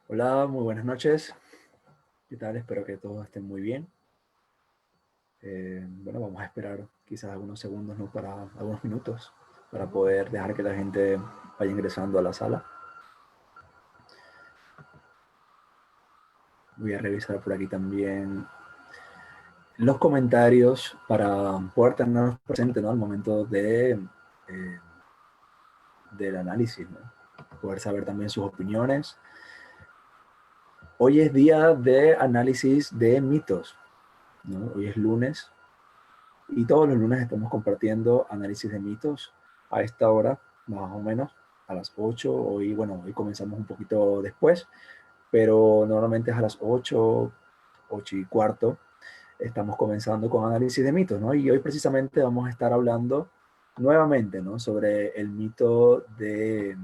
Hola, muy buenas noches. ¿Qué tal? Espero que todos estén muy bien. Bueno, vamos a esperar quizás algunos segundos, ¿no? Para algunos minutos, para poder dejar que la gente vaya ingresando a la sala. Voy a revisar por aquí también los comentarios para poder tenerlos presentes, ¿no? Al momento del análisis, ¿no? Poder saber también sus opiniones. Hoy es día de análisis de mitos, ¿no? Hoy es lunes. Y todos los lunes estamos compartiendo análisis de mitos a esta hora, más o menos, a las 8. Hoy, bueno, hoy comenzamos un poquito después, pero normalmente es a las 8, 8 y cuarto. Estamos comenzando con análisis de mitos, ¿no? Y hoy precisamente vamos a estar hablando nuevamente, ¿no? Sobre el mito de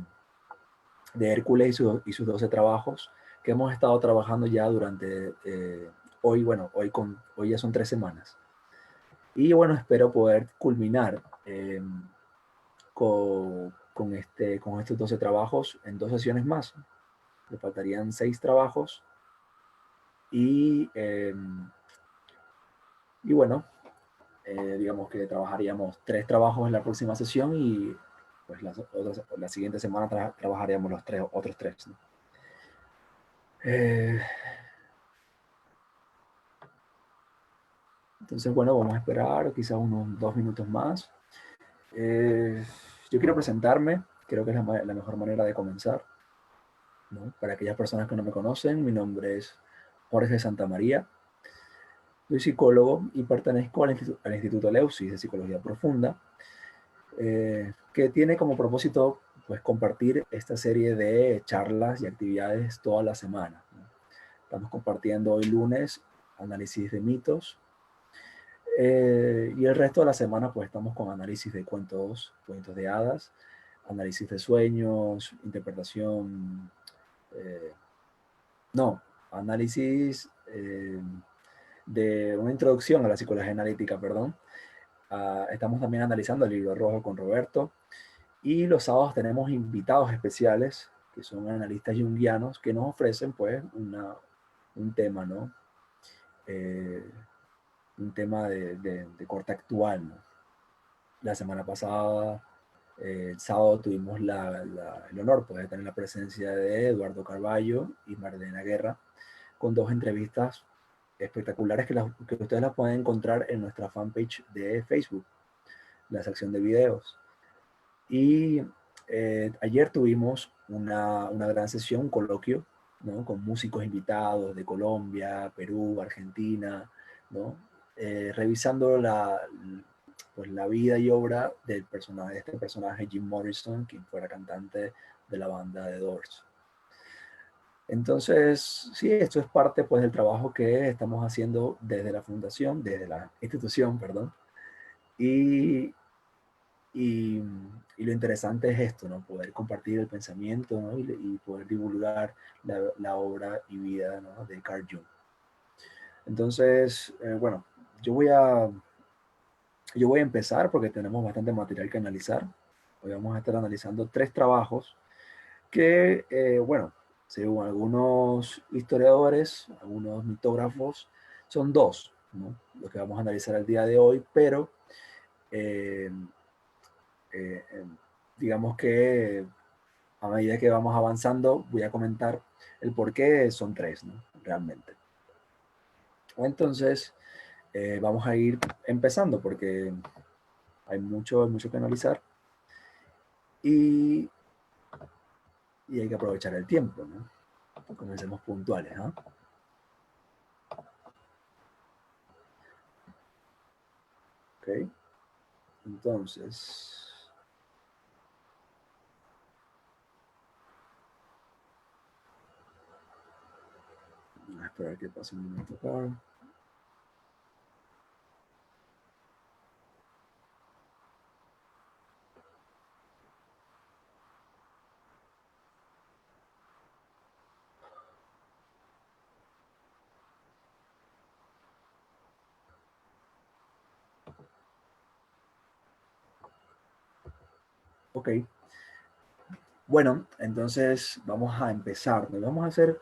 Hércules y sus 12 trabajos que hemos estado trabajando ya durante hoy, bueno, hoy ya son 3 semanas. Y bueno, espero poder culminar con estos 12 trabajos en 2 sesiones más. Me faltarían 6 trabajos y, y bueno, digamos que trabajaríamos 3 trabajos en la próxima sesión y pues la siguiente semana trabajaríamos los otros tres, ¿no? Eh, entonces, bueno, vamos a esperar quizás unos 2 minutos más. Eh, yo quiero presentarme, creo que es la mejor manera de comenzar, ¿no? Para aquellas personas que no me conocen, mi nombre es Jorge Santamaría, soy psicólogo y pertenezco al Instituto Leusis de Psicología Profunda, que tiene como propósito pues, compartir esta serie de charlas y actividades toda la semana, ¿no? Estamos compartiendo hoy lunes análisis de mitos, y el resto de la semana pues estamos con análisis de cuentos de hadas, análisis de sueños, interpretación, eh, no, análisis de una introducción a la psicología analítica, perdón. Estamos también analizando el libro rojo con Roberto. Y los sábados tenemos invitados especiales, que son analistas junguianos, que nos ofrecen pues un tema, ¿no? Eh, un tema de corte actual, ¿no? La semana pasada, el sábado, tuvimos el honor pues, de tener la presencia de Eduardo Carballo y Marlena Guerra, con 2 entrevistas espectaculares que ustedes las pueden encontrar en nuestra fanpage de Facebook, la sección de videos. Y ayer tuvimos una gran sesión, un coloquio, ¿no? Con músicos invitados de Colombia, Perú, Argentina, ¿no? Revisando pues, la vida y obra de este personaje, Jim Morrison, quien fuera cantante de la banda de Doors. Entonces, sí, esto es parte pues, del trabajo que estamos haciendo desde la fundación, desde la institución, perdón. Y, y, y lo interesante es esto, ¿no? Poder compartir el pensamiento, ¿no? Y poder divulgar la obra y vida, ¿no? De Carl Jung. Entonces, bueno, yo voy a, yo voy a empezar porque tenemos bastante material que analizar. Hoy vamos a estar analizando 3 trabajos que, bueno, según algunos historiadores, algunos mitógrafos, son 2, ¿no? Lo que vamos a analizar el día de hoy, pero eh, eh, digamos que a medida que vamos avanzando voy a comentar el por qué son 3, ¿no? Realmente. Entonces, vamos a ir empezando porque hay mucho que analizar y, y hay que aprovechar el tiempo, ¿no? Comencemos puntuales, ¿no? Ok, entonces, a esperar que pase un momento acá. Ok, Bueno, entonces vamos a empezar, ¿no? Vamos a hacer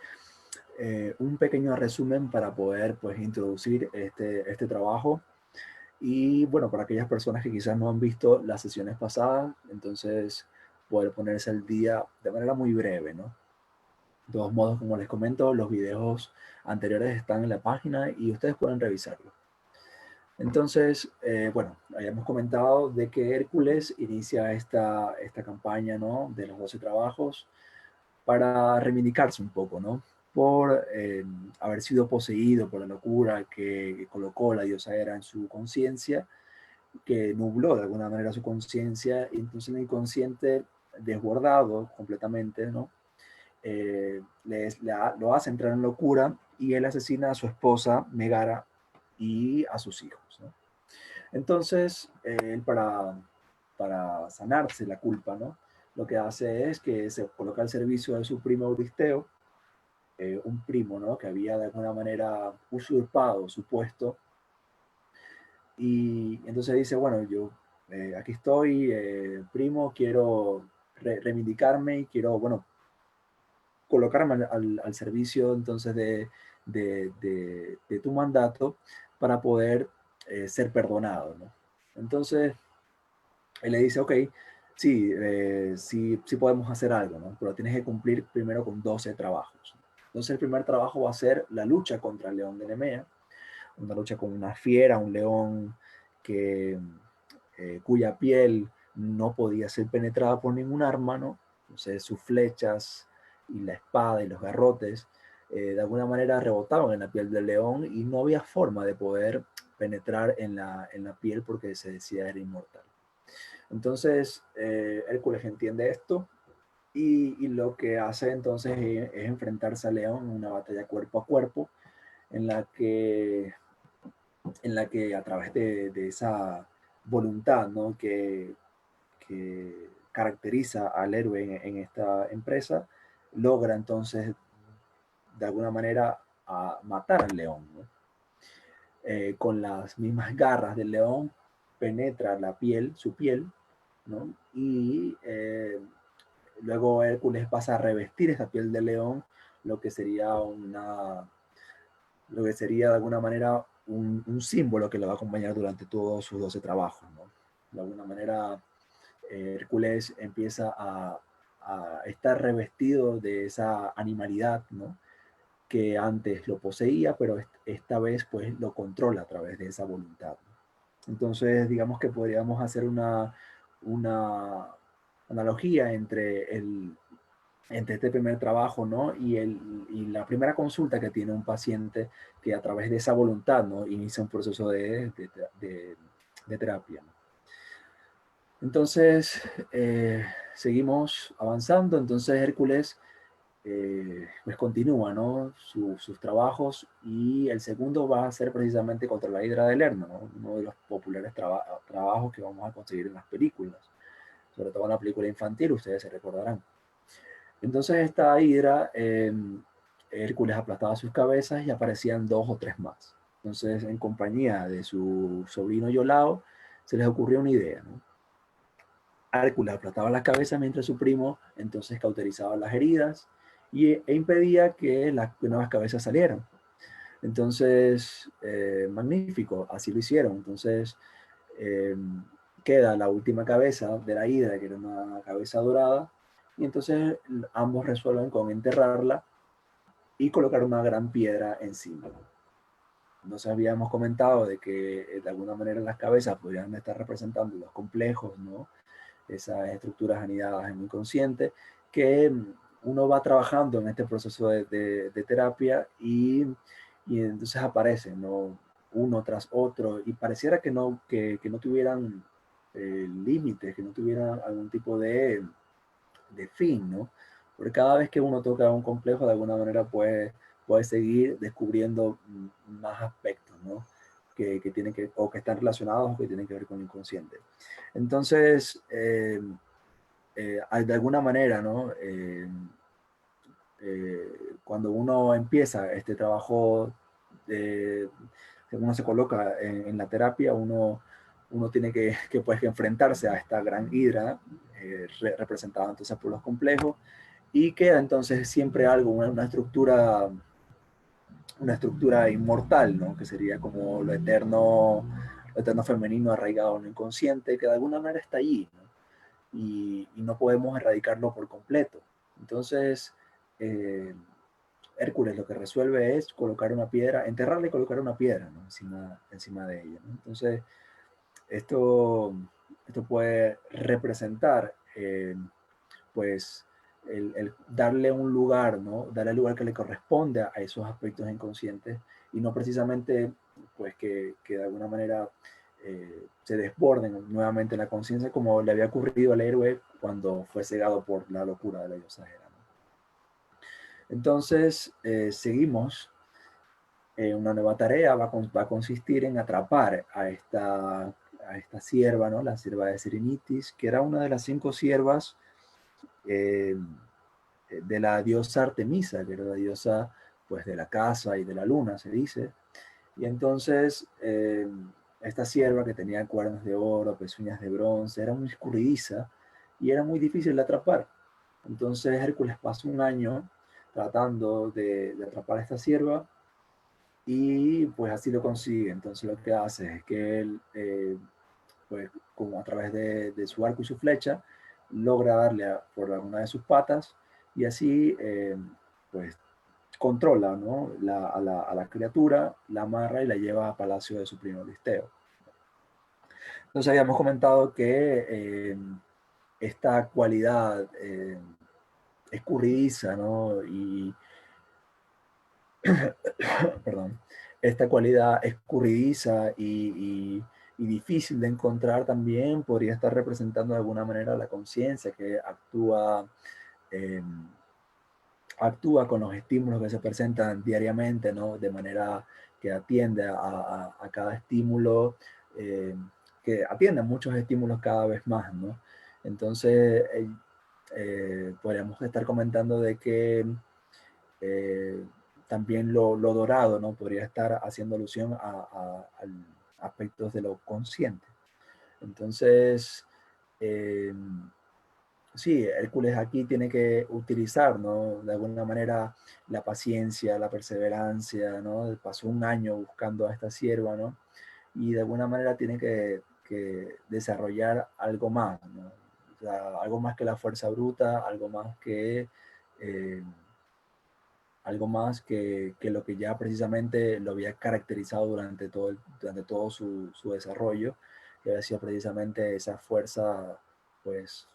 un pequeño resumen para poder pues introducir este trabajo. Y bueno, para aquellas personas que quizás no han visto las sesiones pasadas, entonces poder ponerse al día de manera muy breve, ¿no? De todos modos, como les comento, los videos anteriores están en la página y ustedes pueden revisarlo. Entonces, bueno, habíamos comentado de que Hércules inicia esta campaña, ¿no? De los 12 trabajos para reivindicarse un poco, ¿no? Por haber sido poseído por la locura que colocó la diosa Hera en su conciencia, que nubló de alguna manera su conciencia, y entonces el inconsciente desbordado completamente, ¿no? Lo hace entrar en locura y él asesina a su esposa Megara y a sus hijos, ¿no? Entonces, él para sanarse la culpa, ¿no? Lo que hace es que se coloca al servicio de su primo Euristeo, un primo, ¿no? Que había de alguna manera usurpado su puesto. Y entonces dice, bueno, yo aquí estoy, primo, quiero reivindicarme y quiero, bueno, colocarme al servicio entonces de tu mandato para poder ser perdonado, ¿no? Entonces, él le dice, ok, sí, sí podemos hacer algo, ¿no? Pero tienes que cumplir primero con 12 trabajos. Entonces el primer trabajo va a ser la lucha contra el león de Nemea, una lucha con una fiera, un león que, cuya piel no podía ser penetrada por ningún arma, ¿no? Entonces sus flechas y la espada y los garrotes de alguna manera rebotaban en la piel del león y no había forma de poder penetrar en la piel porque se decía era inmortal. Entonces, Hércules entiende esto y lo que hace entonces es enfrentarse a León en una batalla cuerpo a cuerpo, en la que, en la que a través de esa voluntad, ¿no? que caracteriza al héroe en esta empresa, logra entonces de alguna manera a matar al león, ¿no? Con las mismas garras del león penetra la piel, su piel, ¿no? Y luego Hércules pasa a revestir esa piel de león, lo que sería lo que sería de alguna manera un símbolo que lo va a acompañar durante todos sus 12 trabajos, ¿no? De alguna manera, Hércules empieza a estar revestido de esa animalidad, ¿no? Que antes lo poseía, pero esta vez pues lo controla a través de esa voluntad. Entonces, digamos que podríamos hacer una analogía entre este primer trabajo, ¿no? Y la primera consulta que tiene un paciente que a través de esa voluntad, ¿no? Inicia un proceso de terapia, ¿no? Entonces, seguimos avanzando. Entonces, Hércules pues continúa, ¿no? Sus trabajos y el segundo va a ser precisamente contra la Hidra de Lerna, ¿no? Uno de los populares trabajos que vamos a conseguir en las películas, sobre todo en la película infantil, ustedes se recordarán. Entonces esta hidra, Hércules aplastaba sus cabezas y aparecían dos o tres más. Entonces, en compañía de su sobrino Iolao, se les ocurrió una idea, ¿no? Hércules aplastaba las cabezas mientras su primo entonces cauterizaba las heridas e impedía que las nuevas cabezas salieran. Entonces, magnífico, así lo hicieron. Entonces, eh, queda la última cabeza de la hidra, que era una cabeza dorada, y entonces ambos resuelven con enterrarla y colocar una gran piedra encima. Nos habíamos comentado de que de alguna manera las cabezas podrían estar representando los complejos, ¿no? Esas estructuras anidadas en el inconsciente, que uno va trabajando en este proceso de terapia y entonces aparecen, ¿no? Uno tras otro y pareciera que no tuvieran límites, que no tuvieran algún tipo de fin, ¿no? Porque cada vez que uno toca un complejo, de alguna manera puede seguir descubriendo más aspectos, ¿no? Que tienen o que están relacionados o que tienen que ver con el inconsciente. Entonces, de alguna manera, ¿no? Cuando uno empieza este trabajo, uno se coloca en la terapia, uno tiene pues, que enfrentarse a esta gran hidra, representado entonces por los complejos, y queda entonces siempre algo, una estructura inmortal, ¿no? Que sería como lo eterno femenino arraigado en lo inconsciente, que de alguna manera está allí, ¿no? Y no podemos erradicarlo por completo. Entonces, Hércules lo que resuelve es colocar una piedra, enterrarla y colocar una piedra, ¿no? encima de ella, ¿no? Entonces, esto, esto puede representar, pues, el darle un lugar, ¿no? Darle el lugar que le corresponde a esos aspectos inconscientes y no precisamente, pues, que de alguna manera se desborden nuevamente la conciencia como le había ocurrido al héroe cuando fue cegado por la locura de la diosa Hera, ¿no? Entonces, seguimos. Una nueva tarea va a consistir en atrapar a esta sierva, ¿no? La sierva de Serenitis, que era una de las 5 siervas eh, de la diosa Artemisa, que era la diosa, pues, de la casa y de la luna, se dice. Y entonces, esta sierva, que tenía cuernos de oro, pezuñas de bronce, era muy escurridiza y era muy difícil de atrapar. Entonces Hércules pasó un año tratando de atrapar a esta sierva y pues así lo consigue. Entonces lo que hace es que él, pues, como a través de su arco y su flecha, logra darle por alguna de sus patas y así, pues, controla, ¿no? A la criatura, la amarra y la lleva a palacio de su primo Listeo. Entonces habíamos comentado que esta cualidad escurridiza, ¿no? Y, perdón, esta cualidad escurridiza y difícil de encontrar también podría estar representando de alguna manera la conciencia que eh, actúa con los estímulos que se presentan diariamente, ¿no? De manera que atiende a cada estímulo, que atiende a muchos estímulos cada vez más, ¿no? Entonces, podríamos estar comentando de que eh, también lo dorado, ¿no? Podría estar haciendo alusión a aspectos de lo consciente. Entonces, eh, sí, Hércules aquí tiene que utilizar, ¿no? De alguna manera la paciencia, la perseverancia, ¿no? Pasó un año buscando a esta sierva, ¿no? Y de alguna manera tiene que desarrollar algo más, ¿no? O sea, algo más que la fuerza bruta, eh, algo más que lo que ya precisamente lo había caracterizado durante todo su desarrollo, que había sido precisamente esa fuerza, pues,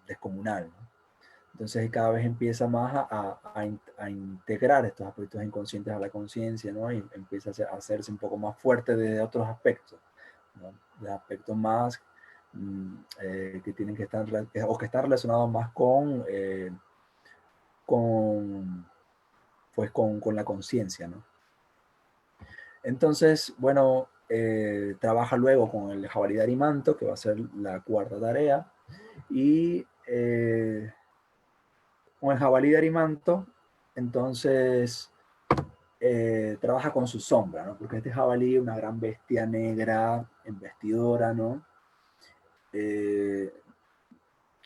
descomunal, ¿no? Entonces cada vez empieza más a integrar estos aspectos inconscientes a la conciencia, ¿no? Y empieza a hacerse un poco más fuerte de otros aspectos, ¿no? De aspectos más que tienen que estar, o que están relacionados más con, pues con la conciencia, ¿no? Entonces, bueno, trabaja luego con el jabalí de Arimanto, que va a ser la cuarta tarea, y con el jabalí de Arimanto, entonces trabaja con su sombra, ¿no? Porque este jabalí es una gran bestia negra, embestidora, ¿no? Eh,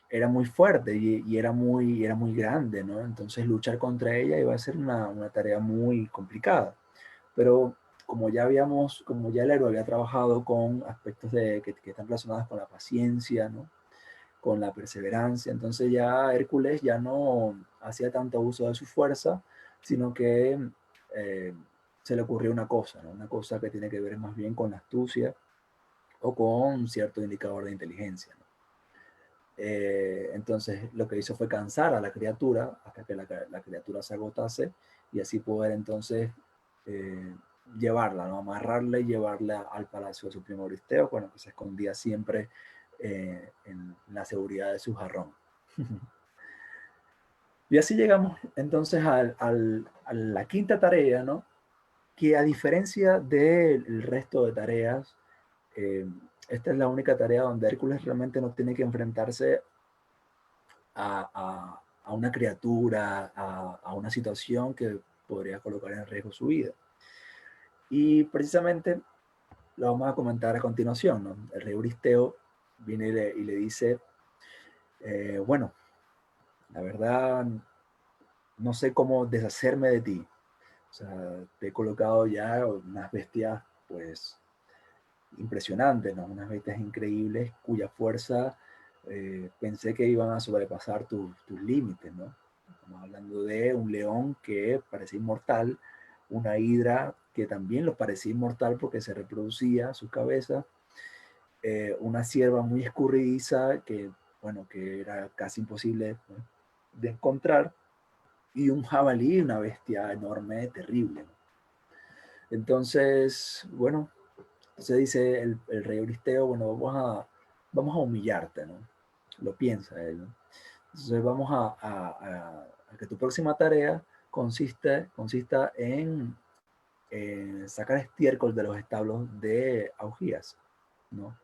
era muy fuerte y era muy grande, ¿no? Entonces luchar contra ella iba a ser una tarea muy complicada. Pero como ya el héroe había trabajado con aspectos que están relacionados con la paciencia, ¿no? Con la perseverancia, entonces ya Hércules ya no hacía tanto uso de su fuerza, sino que eh, se le ocurrió una cosa, ¿no? Una cosa que tiene que ver más bien con la astucia o con cierto indicador de inteligencia, ¿no? Entonces lo que hizo fue cansar a la criatura hasta que la criatura se agotase y así poder entonces eh, llevarla, ¿no? Amarrarla y llevarla al palacio de su primo Euristeo, bueno, que se escondía siempre en la seguridad de su jarrón. Y así llegamos entonces a la quinta tarea, ¿no? Que a diferencia del resto de tareas, eh, esta es la única tarea donde Hércules realmente no tiene que enfrentarse a una criatura, a una situación que podría colocar en riesgo su vida. Y precisamente lo vamos a comentar a continuación, ¿no? El rey Euristeo viene y le dice Bueno, la verdad, no sé cómo deshacerme de ti. O sea, te he colocado ya unas bestias, pues, impresionantes, ¿no? Unas bestias increíbles cuya fuerza pensé que iban a sobrepasar tus límites, ¿no? Estamos hablando de un león que parecía inmortal, una hidra que también lo parecía inmortal porque se reproducía su cabeza, una cierva muy escurridiza que, bueno, que era casi imposible, ¿no?, de encontrar, y un jabalí, una bestia enorme, terrible, ¿no? Entonces, bueno, se dice el rey Euristeo, bueno, vamos a humillarte, ¿no? Lo piensa él, ¿no? Entonces vamos a que tu próxima tarea consista en sacar estiércol de los establos de Augías, ¿no?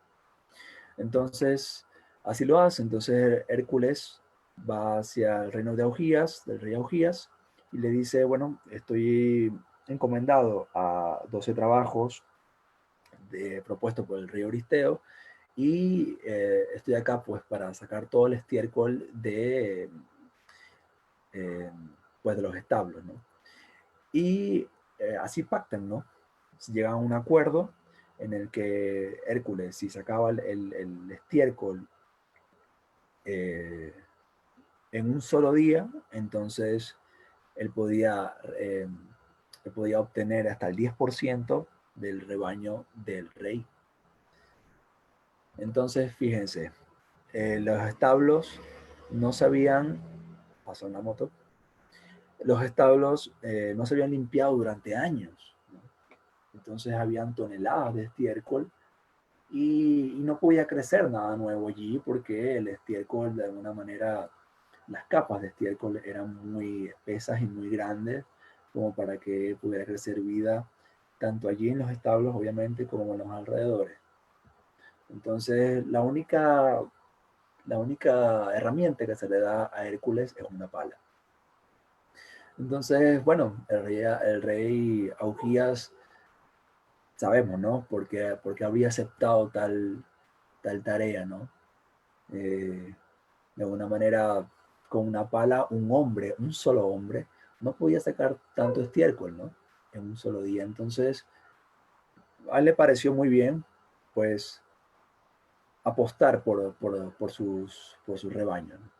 Entonces, así lo hace. Entonces Hércules va hacia el reino de Augías, del rey Augías, y le dice, bueno, estoy encomendado a 12 trabajos propuestos por el rey Euristeo, y estoy acá pues para sacar todo el estiércol eh, pues de los establos, ¿no? Y así pactan, ¿no? Llegan a un acuerdo en el que Hércules, si sacaba el estiércol eh, en un solo día, entonces él podía, eh, él podía obtener hasta el 10% del rebaño del rey. Entonces, fíjense, los establos no se habían, pasó una moto, los establos no se habían limpiado durante años, ¿no? Entonces habían toneladas de estiércol y no podía crecer nada nuevo allí porque el estiércol, de alguna manera, las capas de estiércol eran muy espesas y muy grandes como para que pudiera crecer vida tanto allí en los establos, obviamente, como en los alrededores. Entonces, la única herramienta que se le da a Hércules es una pala. Entonces, bueno, el rey Augías, sabemos, ¿no? Porque habría aceptado tal tarea, ¿no? De alguna manera, con una pala, un solo hombre, no podía sacar tanto estiércol, ¿no? En un solo día. Entonces, a él le pareció muy bien, pues, apostar por sus rebaños, ¿no?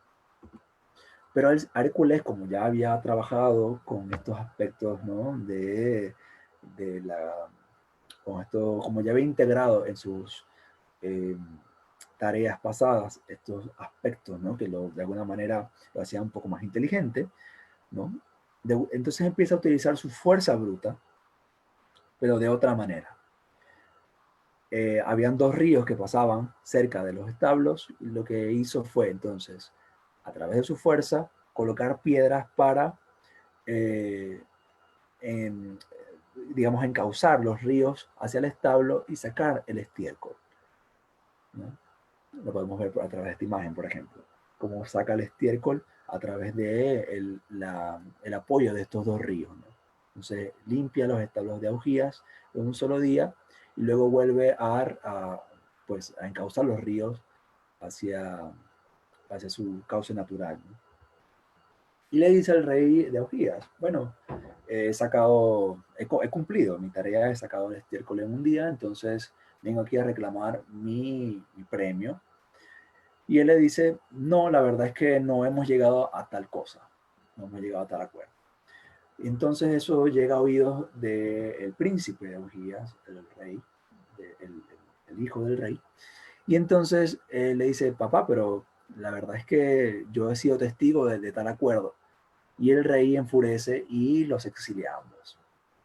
Pero Hércules, como ya había trabajado con estos aspectos, ¿no? De la, con esto, como ya había integrado en sus eh, tareas pasadas estos aspectos, ¿no? Que de alguna manera lo hacían un poco más inteligente, ¿no? Entonces empieza a utilizar su fuerza bruta, pero de otra manera. Habían dos ríos que pasaban cerca de los establos, y lo que hizo fue entonces, a través de su fuerza, colocar piedras para eh, en, digamos, encauzar los ríos hacia el establo y sacar el estiércol, ¿no? Lo podemos ver a través de esta imagen, por ejemplo, cómo saca el estiércol a través de el apoyo de estos dos ríos, ¿no? Entonces limpia los establos de Augías en un solo día y luego vuelve pues, a encauzar los ríos hacia, hacia su cauce natural, ¿no? Y le dice al rey de Augías, bueno, he cumplido mi tarea, he sacado el estiércol en un día, entonces vengo aquí a reclamar mi premio. Y él le dice, no, la verdad es que no hemos llegado a tal cosa, no hemos llegado a tal acuerdo. Y entonces eso llega a oídos del príncipe de Augías, el rey, el hijo del rey. Y entonces le dice, papá, pero la verdad es que yo he sido testigo de tal acuerdo. Y el rey enfurece y los exilia a ambos.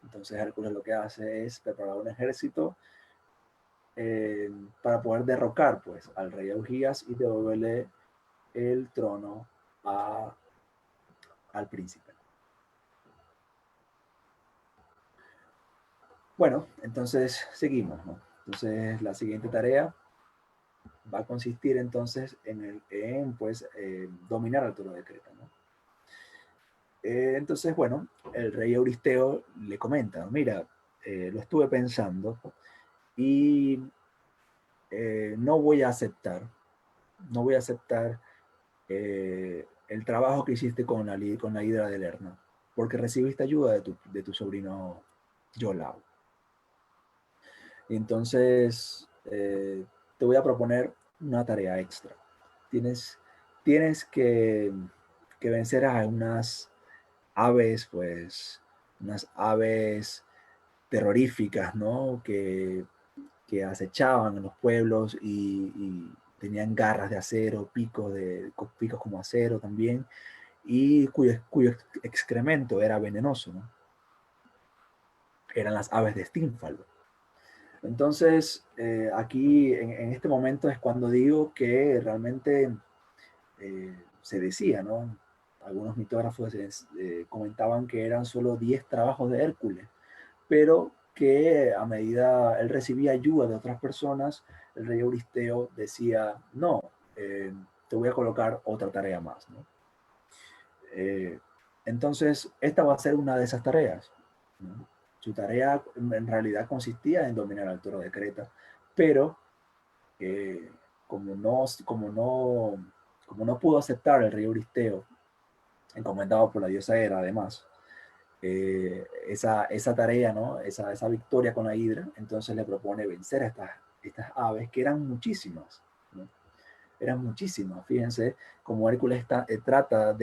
Entonces Hércules lo que hace es preparar un ejército eh, para poder derrocar, pues, al rey Augías y devolverle el trono a, al príncipe. Bueno, entonces seguimos, ¿no? Entonces la siguiente tarea va a consistir entonces en dominar al toro de Creta, ¿no? Entonces, bueno, el rey Euristeo le comenta, mira, lo estuve pensando y no voy a aceptar el trabajo que hiciste con con la hidra de Lerna, porque recibiste ayuda de tu sobrino Yolau. Entonces, te voy a proponer una tarea extra. Tienes, tienes que vencer a unas aves, pues, unas aves terroríficas, ¿no? Que acechaban en los pueblos y tenían garras de acero, picos como acero también, y cuyo excremento era venenoso, ¿no? Eran las aves de Stínfalo. Entonces, aquí en este momento es cuando digo que realmente se decía, ¿no? Algunos mitógrafos comentaban que eran solo 10 trabajos de Hércules, pero que a medida él recibía ayuda de otras personas, el rey Euristeo decía, no, te voy a colocar otra tarea más, ¿no? Eh, entonces, esta va a ser una de esas tareas, ¿no? Su tarea en realidad consistía en dominar al toro de Creta, pero eh, como, no, como, no, como no pudo aceptar el rey Euristeo, encomendado por la diosa Hera además, esa tarea, ¿no? Esa victoria con la hidra, entonces le propone vencer a estas aves, que eran muchísimas, ¿no? Eran muchísimas, fíjense, como Hércules trata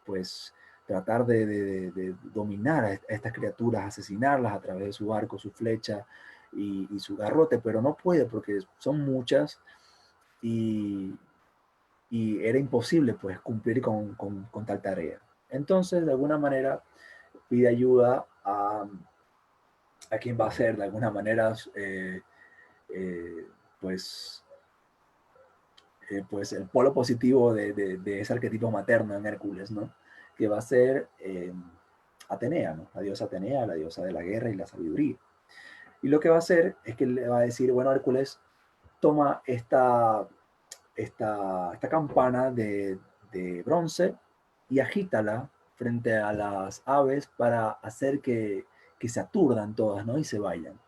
pues, tratar de dominar a estas criaturas, asesinarlas a través de su arco, su flecha y su garrote, pero no puede porque son muchas y, y era imposible pues cumplir con tal tarea. Entonces, de alguna manera, pide ayuda a quien va a ser, de alguna manera, eh, pues, pues el polo positivo de ese arquetipo materno en Hércules, ¿no? Que va a ser Atenea, ¿no? La diosa Atenea, la diosa de la guerra y la sabiduría. Y lo que va a hacer es que le va a decir, bueno, Hércules, toma esta campana de bronce y agítala frente a las aves para hacer que se aturdan todas, ¿no? Y se vayan.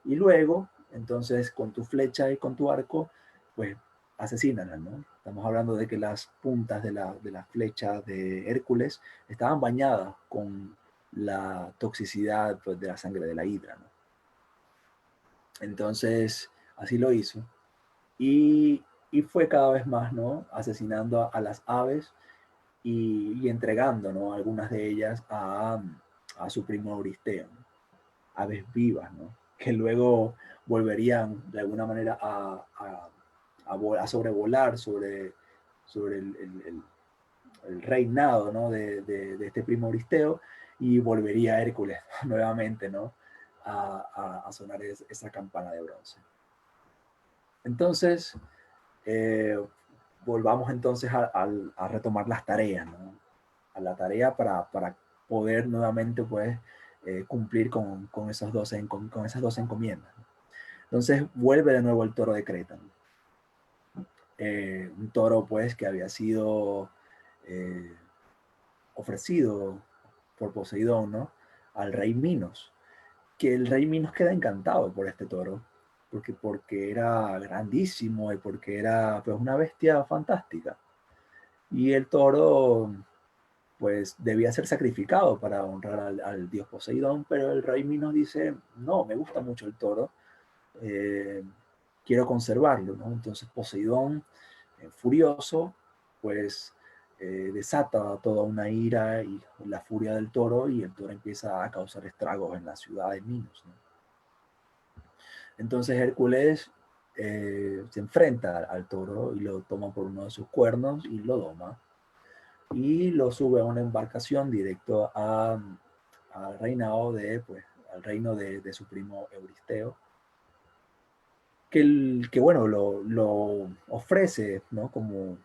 Y luego, entonces, con tu flecha y con tu arco, pues asesínalas, ¿no? Estamos hablando de que las puntas de la flecha de Hércules estaban bañadas con la toxicidad pues, de la sangre de la hidra, ¿no? Entonces, así lo hizo. Y, y fue cada vez más, ¿no? Asesinando a las aves y entregando, ¿no? Algunas de ellas a su primo Euristeo, ¿no? Aves vivas, ¿no? Que luego volverían de alguna manera a sobrevolar sobre el reinado, ¿no? De este primo Euristeo y volvería Hércules nuevamente, ¿no? A sonar esa campana de bronce. Entonces, eh, volvamos entonces a retomar las tareas, ¿no? A la tarea para poder nuevamente pues, cumplir con esas dos encomiendas. Entonces vuelve de nuevo el toro de Creta, ¿no? Un toro pues que había sido eh, ofrecido por Poseidón, ¿no? Al rey Minos, que el rey Minos queda encantado por este toro, porque era grandísimo y porque era pues, una bestia fantástica. Y el toro pues debía ser sacrificado para honrar al dios Poseidón, pero el rey Minos dice, no, me gusta mucho el toro, eh, quiero conservarlo, ¿no? Entonces Poseidón, furioso, pues desata toda una ira y la furia del toro y el toro empieza a causar estragos en la ciudad de Minos, ¿no? Entonces Hércules se enfrenta al toro y lo toma por uno de sus cuernos y lo doma y lo sube a una embarcación directo al reinado pues, al reino de su primo Euristeo, que bueno, lo ofrece, ¿no? Como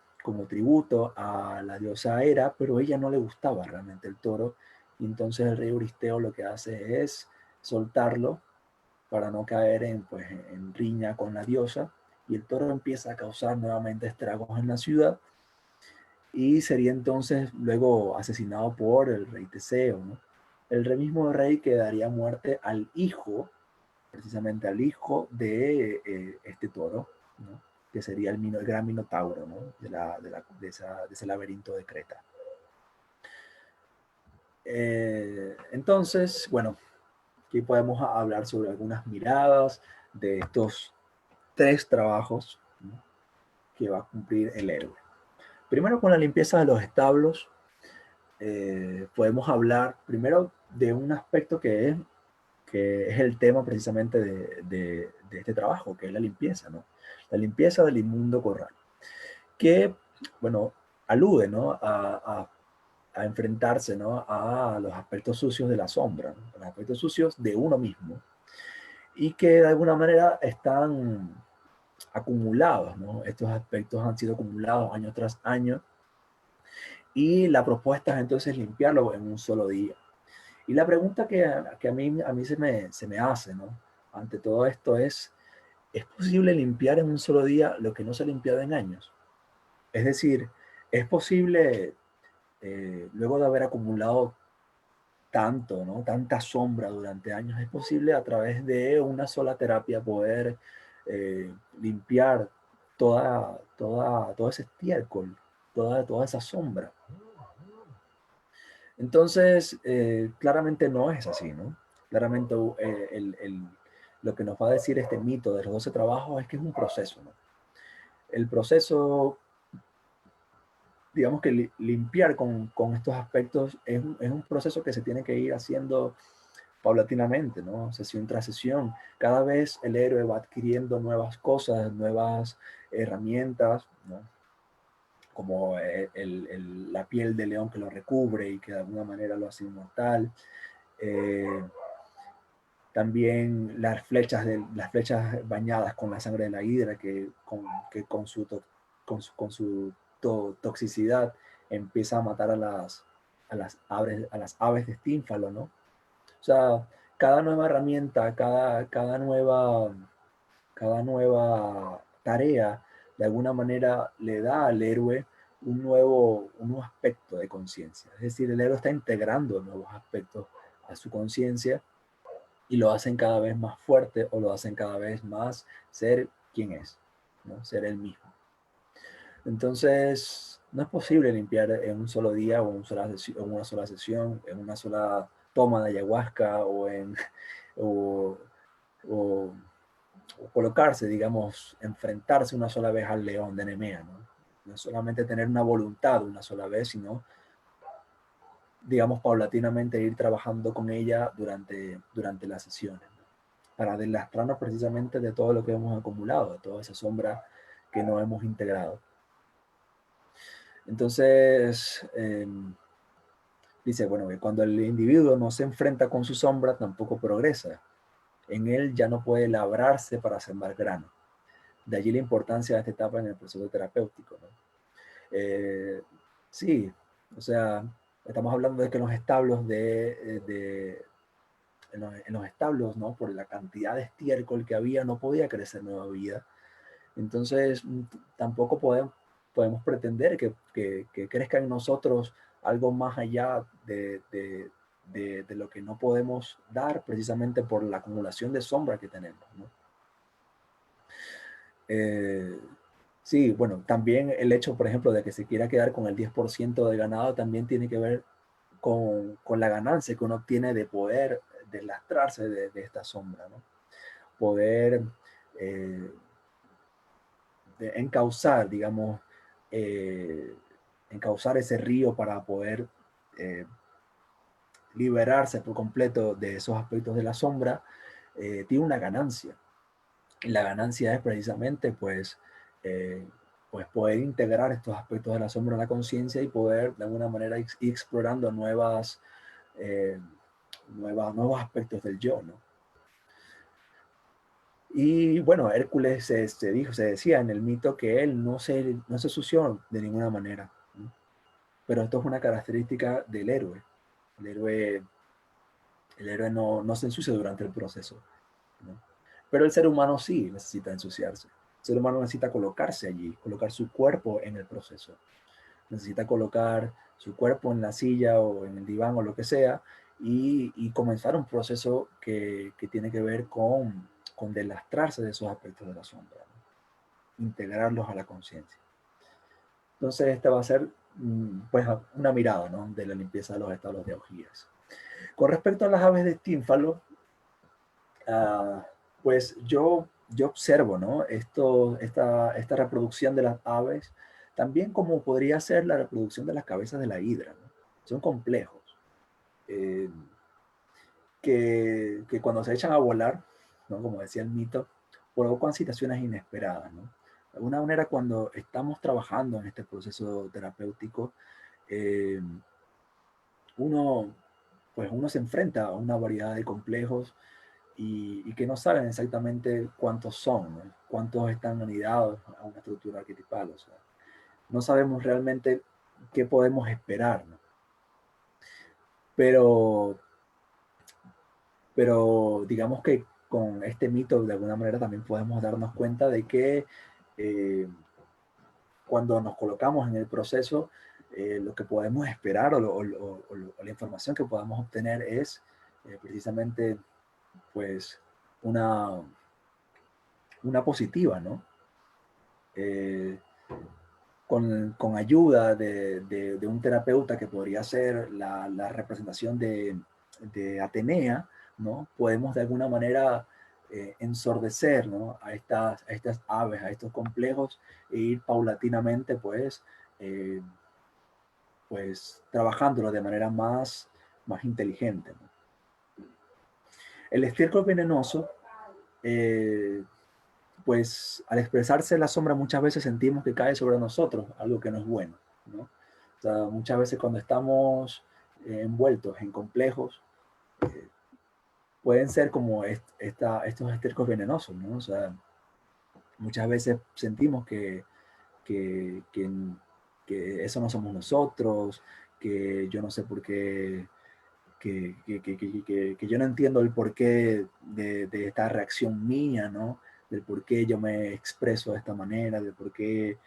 tributo a la diosa Hera, pero a ella no le gustaba realmente el toro, y entonces el rey Euristeo lo que hace es soltarlo para no caer pues, en riña con la diosa, y el toro empieza a causar nuevamente estragos en la ciudad, y sería entonces luego asesinado por el rey Teseo, ¿no? El mismo rey que daría muerte al hijo, precisamente al hijo de este toro, ¿no? que sería el gran Minotauro, ¿no? de ese laberinto de Creta. Entonces, bueno, aquí podemos hablar sobre algunas miradas de estos 3 trabajos, ¿no?, que va a cumplir el héroe. Primero, con la limpieza de los establos, podemos hablar primero de un aspecto que es el tema precisamente de este trabajo, que es la limpieza, ¿no? La limpieza del inmundo corral, que, bueno, alude, ¿no?, a enfrentarse, ¿no?, a los aspectos sucios de la sombra, ¿no?, los aspectos sucios de uno mismo, y que de alguna manera están acumulados, ¿no? Estos aspectos han sido acumulados año tras año, y la propuesta es entonces limpiarlo en un solo día. Y la pregunta que a mí se me hace, ¿no?, ante todo esto ¿es posible limpiar en un solo día lo que no se ha limpiado en años? Es decir, ¿es posible, luego de haber acumulado tanto, ¿no?, tanta sombra durante años, es posible a través de una sola terapia poder limpiar todo ese estiércol, toda esa sombra? Entonces, claramente no es así, ¿no? Claramente lo que nos va a decir este mito de los 12 trabajos es que es un proceso, ¿no? El proceso, digamos que limpiar con estos aspectos es un proceso que se tiene que ir haciendo paulatinamente, ¿no? Sesión tras sesión. Cada vez el héroe va adquiriendo nuevas cosas, nuevas herramientas, ¿no?, como la piel de león que lo recubre y que de alguna manera lo hace inmortal. Eh, También las flechas bañadas con la sangre de la hidra, que con su toxicidad empieza a matar a las aves de Estínfalo, ¿no? O sea, cada nueva herramienta, cada nueva tarea, de alguna manera le da al héroe un nuevo aspecto de conciencia. Es decir, el héroe está integrando nuevos aspectos a su conciencia y lo hacen cada vez más fuerte, o lo hacen cada vez más ser quien es, ¿no? Ser él mismo. Entonces, no es posible limpiar en un solo día o en una sola sesión, en una sola toma de ayahuasca o, o- o colocarse, digamos, enfrentarse una sola vez al león de Nemea, ¿no? No es solamente tener una voluntad una sola vez, sino, digamos, paulatinamente ir trabajando con ella durante las sesiones, ¿no?, para deslastrarnos precisamente de todo lo que hemos acumulado, de toda esa sombra que no hemos integrado. Entonces, dice, bueno, que cuando el individuo no se enfrenta con su sombra, tampoco progresa. En él ya no puede labrarse para sembrar grano. De allí la importancia de esta etapa en el proceso terapéutico, ¿no? Eh, sí, o sea, estamos hablando de que en los establos en los establos, ¿no?, por la cantidad de estiércol que había, no podía crecer nueva vida. Entonces, tampoco podemos pretender que crezca en nosotros algo más allá de lo que no podemos dar, precisamente por la acumulación de sombra que tenemos, ¿no? Eh, sí, bueno, también el hecho, por ejemplo, de que se quiera quedar con el 10% de ganado también tiene que ver con la ganancia que uno obtiene de poder deslastrarse de esta sombra, ¿no? Poder eh, encauzar, digamos, eh, encauzar ese río para poder eh, liberarse por completo de esos aspectos de la sombra, tiene una ganancia. Y la ganancia es precisamente, eh, pues poder integrar estos aspectos de la sombra en la conciencia y poder de alguna manera ir explorando eh, nuevos aspectos del yo, ¿no? Y bueno, Hércules se decía en el mito que él no se sució de ninguna manera, ¿no? Pero esto es una característica del héroe. El héroe, el héroe no se ensucia durante el proceso, ¿no? Pero el ser humano sí necesita ensuciarse. El ser humano necesita colocarse allí, colocar su cuerpo en el proceso. Necesita colocar su cuerpo en la silla o en el diván o lo que sea y comenzar un proceso que tiene que ver con delastrarse de esos aspectos de la sombra, ¿no? integrarlos a la conciencia. Entonces, esta va a ser pues una mirada, ¿no?, de la limpieza de los estados de augías. Con respecto a las aves de estínfalo, pues yo observo, ¿no?, esta reproducción de las aves, también como podría ser la reproducción de las cabezas de la hidra, ¿no? Son complejos, eh, que cuando se echan a volar, ¿no?, como decía el mito, provocan situaciones inesperadas, ¿no? De alguna manera, cuando estamos trabajando en este proceso terapéutico, eh, uno, uno se enfrenta a una variedad de complejos y que no saben exactamente cuántos son, ¿no?, cuántos están anidados a una estructura arquetipal. O sea, no sabemos realmente qué podemos esperar, ¿no? Pero, pero digamos que con este mito, de alguna manera, también podemos darnos cuenta de que eh, cuando nos colocamos en el proceso, lo que podemos esperar o la información que podamos obtener es precisamente pues una, una positiva, ¿no? Eh, con ayuda de un terapeuta que podría ser la representación de Atenea, ¿no?, podemos de alguna manera ensordecer, ¿no?, a estas aves, a estos complejos, e ir paulatinamente eh, pues trabajándolo de manera más inteligente, ¿no? El estiércol venenoso, eh, pues al expresarse la sombra muchas veces sentimos que cae sobre nosotros, algo que no es bueno, ¿no? O sea, muchas veces cuando estamos envueltos en complejos, eh, pueden ser como estos estiércoles venenosos, ¿no? O sea, muchas veces sentimos que, que, que eso no somos nosotros, que yo no sé por qué, que yo no entiendo el porqué de esta reacción mía, ¿no? Del por qué yo me expreso de esta manera, del por qué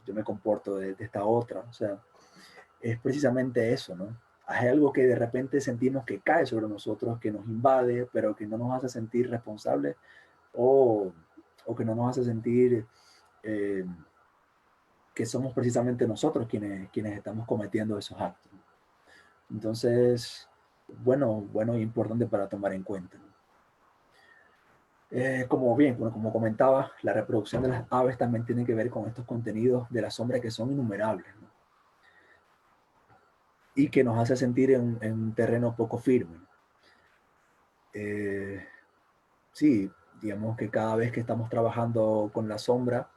yo me comporto de esta otra. O sea, es precisamente eso, ¿no? Hay algo que de repente sentimos que cae sobre nosotros, que nos invade, pero que no nos hace sentir responsables, o, o que no nos hace sentir eh, que somos precisamente nosotros quienes estamos cometiendo esos actos. Entonces, bueno e importante para tomar en cuenta, ¿no? Como comentaba, la reproducción de las aves también tiene que ver con estos contenidos de la sombra que son innumerables, ¿no?, y que nos hace sentir en un terreno poco firme. Eh, sí, digamos que cada vez que estamos trabajando con la sombra,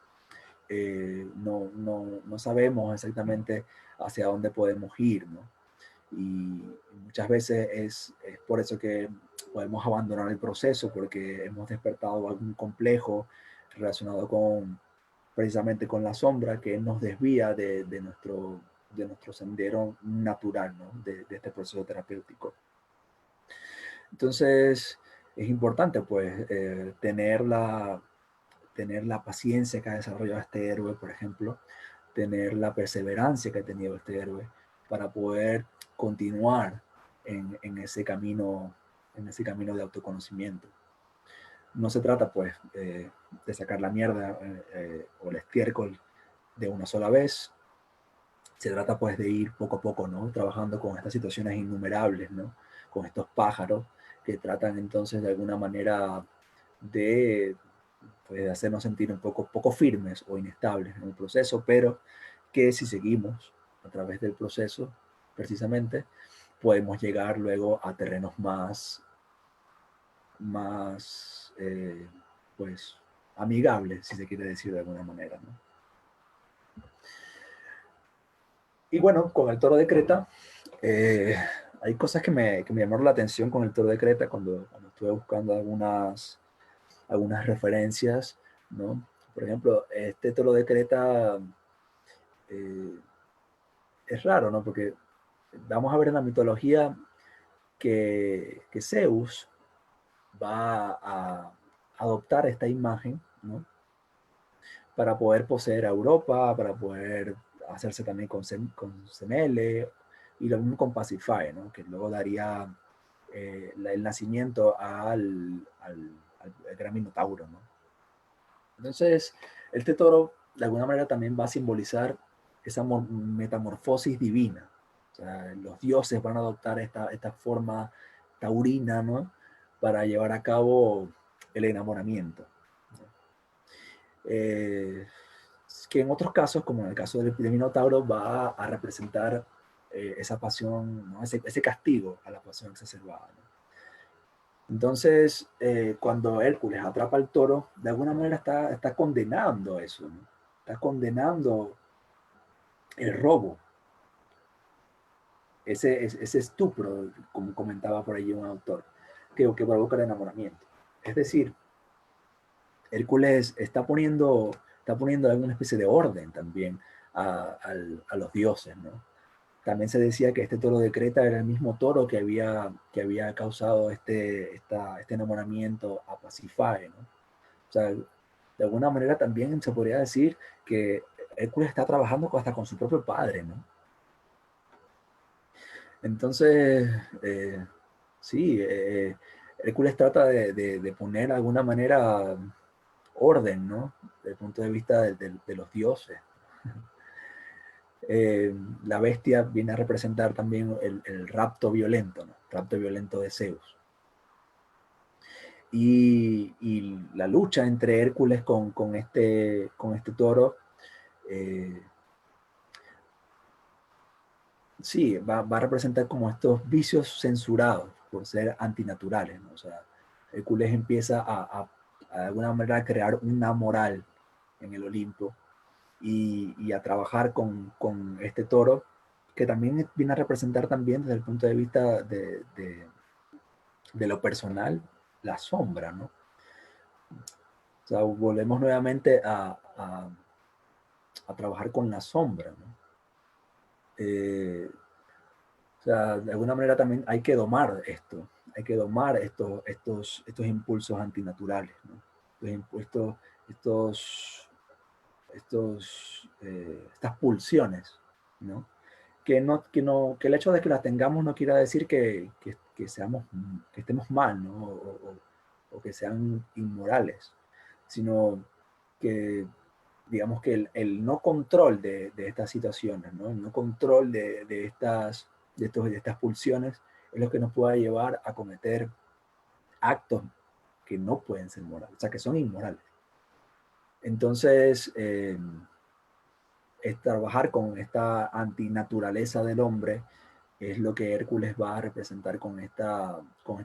no sabemos exactamente hacia dónde podemos ir, ¿no? Y muchas veces es por eso que podemos abandonar el proceso, porque hemos despertado algún complejo relacionado precisamente con la sombra, que nos desvía de nuestro sendero natural, ¿no?, de este proceso terapéutico. Entonces, es importante pues tener la paciencia que ha desarrollado este héroe, por ejemplo, tener la perseverancia que ha tenido este héroe para poder continuar en en ese camino de autoconocimiento. No se trata pues de sacar la mierda o el estiércol de una sola vez. Se trata pues de ir poco a poco, ¿no?, trabajando con estas situaciones innumerables, ¿no?, con estos pájaros que tratan entonces de alguna manera de, pues, de hacernos sentir un poco firmes o inestables en el proceso, pero que si seguimos a través del proceso, precisamente, podemos llegar luego a terrenos más pues, amigables, si se quiere decir de alguna manera, ¿no? Y bueno, con el toro de Creta, eh, hay cosas que me llamaron la atención con el toro de Creta cuando estuve buscando algunas referencias, ¿no? Por ejemplo, este toro de Creta eh, es raro, ¿no? Porque vamos a ver en la mitología que Zeus va a adoptar esta imagen, ¿no?, para poder poseer a Europa, para poder hacerse también con Semele, y lo mismo con Pasífae, ¿no?, que luego daría el nacimiento al gran Minotauro, ¿no? Entonces, Este toro, de alguna manera, también va a simbolizar esa metamorfosis divina. O sea, los dioses van a adoptar esta forma taurina, ¿no? Para llevar a cabo el enamoramiento. Eh, que en otros casos, como en el caso del Minotauro, va a representar esa pasión, ¿no? ese castigo a la pasión exacerbada, ¿no? Entonces, cuando Hércules atrapa al toro, de alguna manera está condenando eso, ¿no? Está condenando el robo, ese estupro, como comentaba por allí un autor, que provoca el enamoramiento. Es decir, Hércules está poniendo alguna especie de orden también a los dioses, ¿no? También se decía que este toro de Creta era el mismo toro que había causado este enamoramiento a Pasífae, ¿no? O sea, de alguna manera también se podría decir que Hércules está trabajando hasta con su propio padre, ¿no? Entonces, sí, Hércules trata de poner de alguna manera orden, ¿no? Desde el punto de vista de los dioses. La bestia viene a representar también el rapto violento, ¿no? Rapto violento de Zeus. Y la lucha entre Hércules con este toro, eh, sí, va a representar como estos vicios censurados por ser antinaturales, ¿no? O sea, Hércules empieza a de alguna manera a crear una moral en el Olimpo y a trabajar con este toro, que también viene a representar también desde el punto de vista de lo personal, la sombra, ¿no? O sea, volvemos nuevamente a trabajar con la sombra, ¿no? O sea, de alguna manera también hay que domar esto, hay que domar estos impulsos antinaturales, ¿no? Estos, estos, estas pulsiones, ¿no? Que el hecho de que las tengamos no quiera decir que estemos mal, ¿no? O que sean inmorales, sino que, digamos que el no control de estas situaciones, ¿no? El no control de estas pulsiones es lo que nos puede llevar a cometer actos que no pueden ser morales, o sea, que son inmorales. Entonces, es trabajar con esta antinaturaleza del hombre es lo que Hércules va a representar con este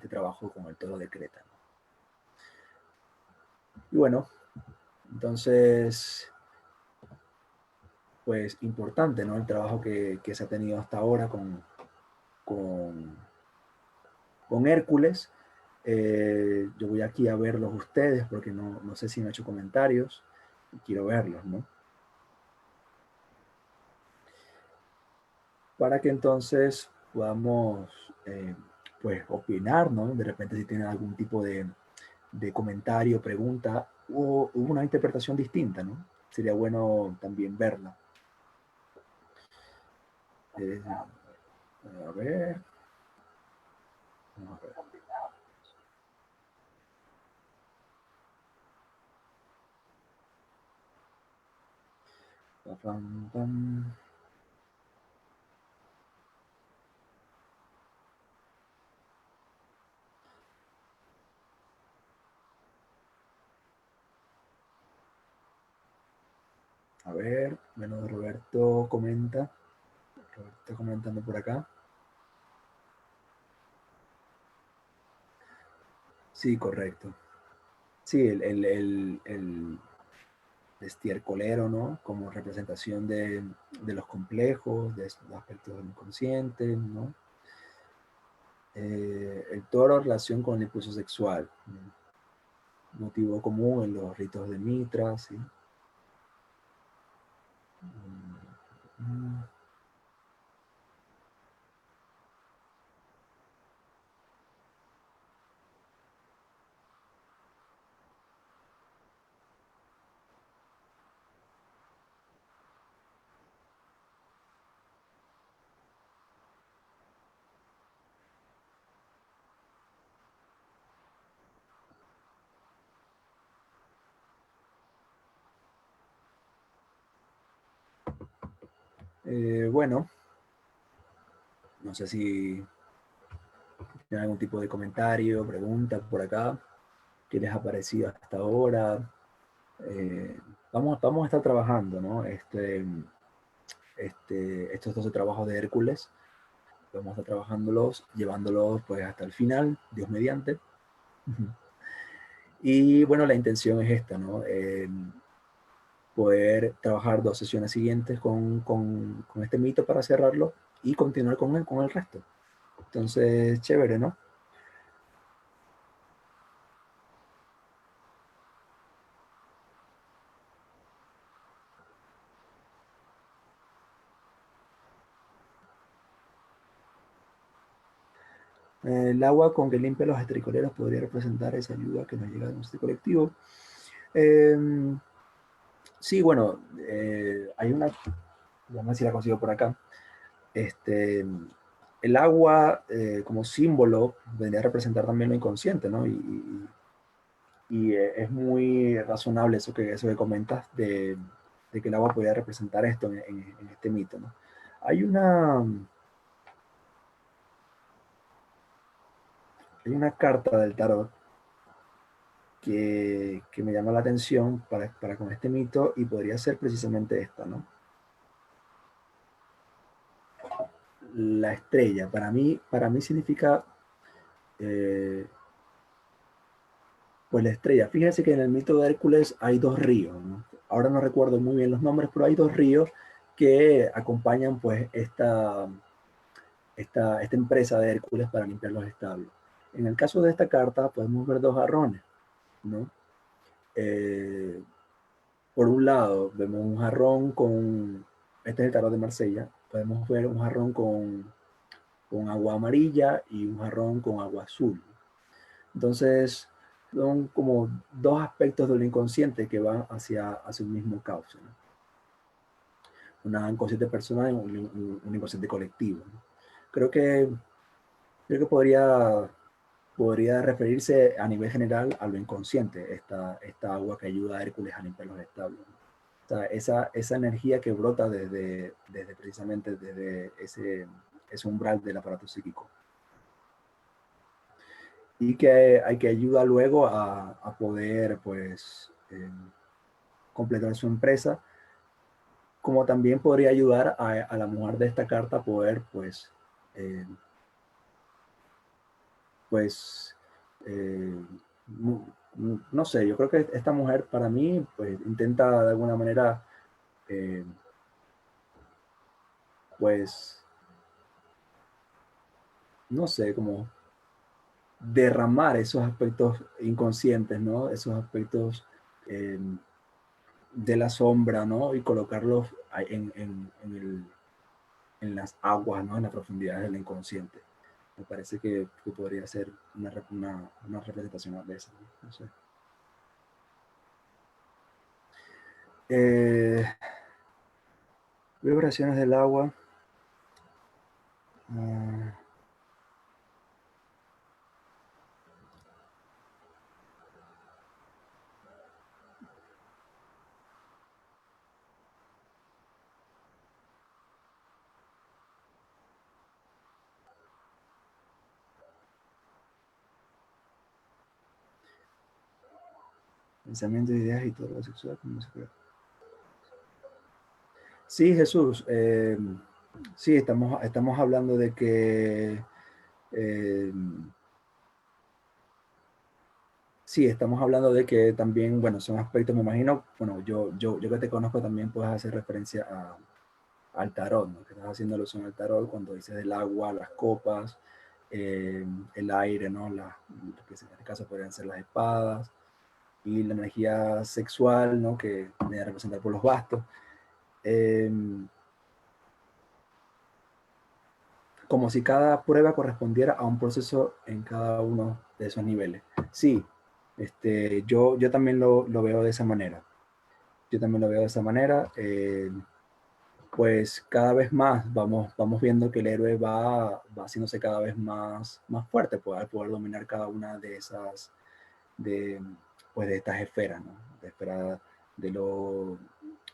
trabajo con el toro de Creta. Y bueno, entonces, pues importante, ¿no? El trabajo que se ha tenido hasta ahora con, con Hércules. Yo voy aquí a verlos ustedes porque no sé si me han hecho comentarios y quiero verlos, ¿no? Para que entonces podamos, pues, opinar, ¿no? De repente si tienen algún tipo de comentario, pregunta o una interpretación distinta, ¿no? Sería bueno también verla. A ver. A ver. Pam, pam. A ver, bueno, Roberto comenta. Roberto está comentando por acá. Sí, correcto. Sí, el estiercolero, ¿no? Como representación de los complejos, de los aspectos del inconsciente, ¿no? El toro, relación con el impulso sexual, ¿no? Motivo común en los ritos de Mitra, ¿sí? Mm. Bueno, no sé si tienen algún tipo de comentario, pregunta por acá. ¿Qué les ha parecido hasta ahora? Vamos a estar trabajando, ¿no? Estos 12 trabajos de Hércules, vamos a estar trabajándolos, llevándolos pues hasta el final, Dios mediante. Y bueno, la intención es esta, ¿no? Poder trabajar 2 sesiones siguientes con este mito para cerrarlo y continuar con el resto. Entonces, chévere, ¿no? El agua con que limpia los estricoleros podría representar esa ayuda que nos llega de nuestro colectivo. Eh, sí, bueno, hay una, ya no sé si la consigo por acá. El agua como símbolo vendría a representar también lo inconsciente, ¿no? Es muy razonable eso que comentas de que el agua podría representar esto en este mito, ¿no? Hay una, hay una carta del tarot que me llama la atención para con este mito y podría ser precisamente esta, ¿no? La estrella, para mí significa, eh, pues la estrella. Fíjense que en el mito de Hércules hay 2 ríos, ¿no? Ahora no recuerdo muy bien los nombres, pero hay 2 ríos que acompañan pues esta empresa de Hércules para limpiar los establos. En el caso de esta carta podemos ver 2 jarrones, ¿no? Eh, por un lado vemos un jarrón con, este es el tarot de Marsella, podemos ver un jarrón con agua amarilla y un jarrón con agua azul. Entonces, son como 2 aspectos del inconsciente que van hacia un mismo cauce, ¿no? Una inconsciente personal y un inconsciente colectivo, ¿no? Creo que, creo que podría referirse a nivel general a lo inconsciente, esta agua que ayuda a Hércules a limpiar los establos, ¿no? O sea, esa energía que brota desde precisamente desde ese umbral del aparato psíquico y que hay que ayuda luego a poder pues completar su empresa, como también podría ayudar a la mujer de esta carta a poder eh, pues eh, no, no, sé, yo creo que esta mujer para mí pues intenta de alguna manera eh, pues no sé, como derramar esos aspectos inconscientes, ¿no? Esos aspectos eh, de la sombra, ¿no? Y colocarlos en las aguas, ¿no? En las profundidades del inconsciente. Me parece que podría ser una representación de eso, ¿no? No sé. Eh, Vibraciones del agua. Uh, Pensamientos, ideas y todo lo sexual. ¿Cómo se puede? Sí, Jesús. Sí, estamos hablando de que eh, sí, estamos hablando de que también, bueno, son aspectos, me imagino, bueno, yo que te conozco también puedes hacer referencia al tarot, ¿no? Que estás haciendo alusión al tarot cuando dices el agua, las copas, el aire, ¿no? Que en este caso podrían ser las espadas y la energía sexual, ¿no? Que viene a representar por los bastos. Eh, Como si cada prueba correspondiera a un proceso en cada uno de esos niveles. Sí, yo también lo veo de esa manera. Yo también lo veo de esa manera. Pues cada vez más vamos viendo que el héroe va haciéndose cada vez más fuerte para poder dominar cada una de de estas esferas, ¿no? De esfera de lo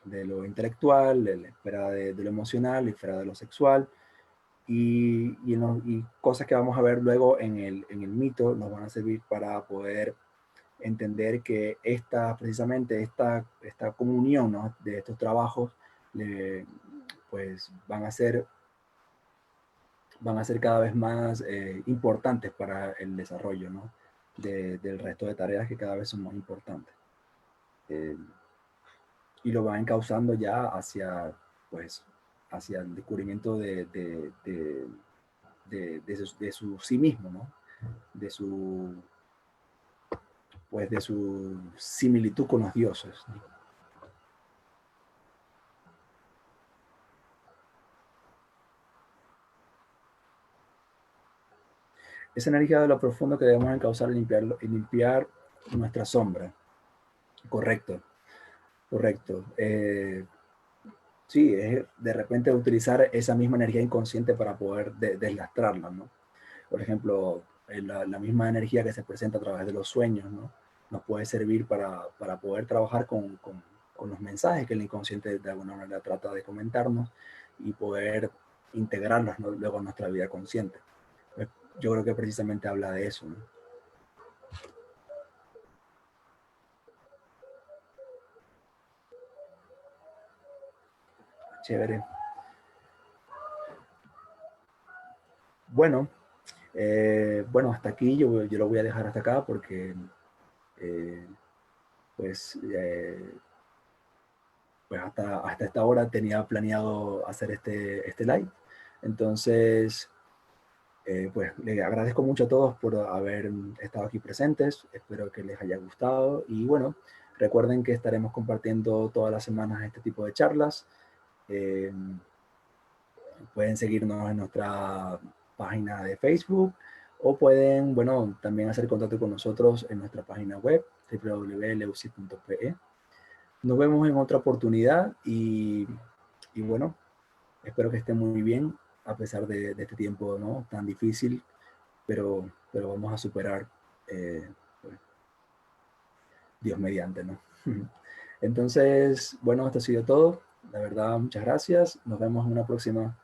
de lo intelectual, la esfera de lo emocional, la esfera de lo sexual, y cosas que vamos a ver luego en el mito nos van a servir para poder entender que precisamente esta comunión, ¿no?, de estos trabajos pues van a ser cada vez más importantes para el desarrollo, ¿no?, del resto de tareas que cada vez son más importantes. Y lo van encauzando ya pues, hacia el descubrimiento de su sí mismo, ¿no?, pues de su similitud con los dioses, ¿no? Esa energía de lo profundo que debemos encauzar y limpiar nuestra sombra. Correcto, correcto. Sí, es de repente utilizar esa misma energía inconsciente para poder deslastrarla, ¿no? Por ejemplo, la misma energía que se presenta a través de los sueños, ¿no?, nos puede servir para poder trabajar con los mensajes que el inconsciente de alguna manera trata de comentarnos y poder integrarlos, ¿no?, luego en nuestra vida consciente. Pues, yo creo que precisamente habla de eso, ¿no? Chévere. Bueno, bueno, hasta aquí yo lo voy a dejar hasta acá porque eh, pues, pues hasta esta hora tenía planeado hacer este live. Entonces, pues le agradezco mucho a todos por haber estado aquí presentes. Espero que les haya gustado. Y bueno, recuerden que estaremos compartiendo todas las semanas este tipo de charlas. Eh, Pueden seguirnos en nuestra página de Facebook o pueden, bueno, también hacer contacto con nosotros en nuestra página web www.leuci.pe. Nos vemos en otra oportunidad y bueno, espero que estén muy bien a pesar de este tiempo, ¿no?, tan difícil, pero vamos a superar, pues, Dios mediante, ¿no? Entonces, bueno, esto ha sido todo. La verdad, muchas gracias. Nos vemos en una próxima